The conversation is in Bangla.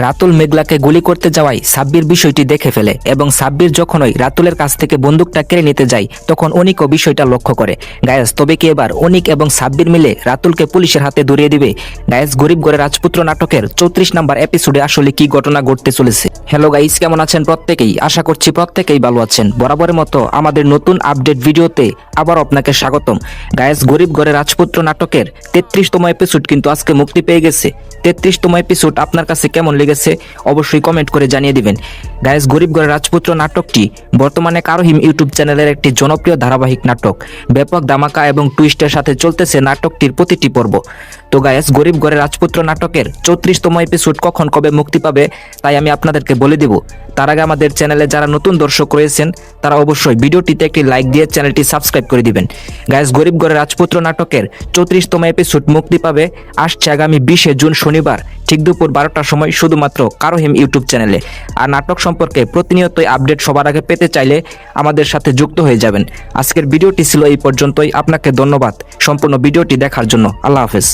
রাতুল মেঘলাকে গুলি করতে যাওয়ায় সাব্বির বিষয়টি দেখে ফেলে এবং সাব্বির যখনই রাতুলের কাছ থেকে বন্দুকটা কেড়ে নিতে যায় তখন অনিকও বিষয়টা লক্ষ্য করে। গায়েস, তবে কি এবার অনিক এবং সাব্বির মিলে রাতুলকে পুলিশের হাতে ধরিয়ে দিবে? গায়েস, গরিব ঘরে রাজপুত্র নাটকের 34 নাম্বার এপিসোডে আসলে কি ঘটনা ঘটতে চলেছে? হ্যালো গাইস, কেমন আছেন প্রত্যেকেই? আশা করছি প্রত্যেকেই ভালো আছেন। বরাবরের মতো আমাদের নতুন আপডেট ভিডিওতে আবার আপনাকে স্বাগতম। গায়েস, গরিব ঘরে রাজপুত্র নাটকের 33তম এপিসোড কিন্তু আজকে মুক্তি পেয়ে গেছে। 33তম এপিসোড আপনার কাছে কেমন লেগেছে অবশ্যই কমেন্ট করে জানিয়ে দিবেন। গায়েস, গরিব ঘরে রাজপুত্র নাটকটি বর্তমানে কারোহিম ইউটিউব চ্যানেলের একটি জনপ্রিয় ধারাবাহিক নাটক। ব্যাপক ধামাকা এবং টুইস্টের সাথে চলতেছে নাটকটির প্রতিটি পর্ব। তো গায়েস, গরিব ঘরে রাজপুত্র নাটকের 34তম এপিসোড কখন কবে মুক্তি পাবে তাই আমি আপনাদেরকে বলে দিব। তার আগে আমাদের চ্যানেলে যারা নতুন দর্শক রয়েছেন তারা অবশ্যই ভিডিওটিতে একটি লাইক দিয়ে চ্যানেলটি সাবস্ক্রাইব করে দিবেন। গায়েস, গরিব ঘরে রাজপুত্র নাটকের 34তম এপিসোড মুক্তি পাবে আসছে আগামী 20শে জুন শনিবার ঠিক দুপুর 12টার সময় শুধুমাত্র কারোহিম ইউটিউব চ্যানেলে। আর নাটক সম্পর্কে প্রতিনিয়তই আপডেট সবার আগে পেতে চাইলে আমাদের সাথে যুক্ত হয়ে যাবেন। আজকের ভিডিওটি ছিল এই পর্যন্তই। আপনাকে ধন্যবাদ সম্পূর্ণ ভিডিওটি দেখার জন্য। আল্লাহ হাফেজ।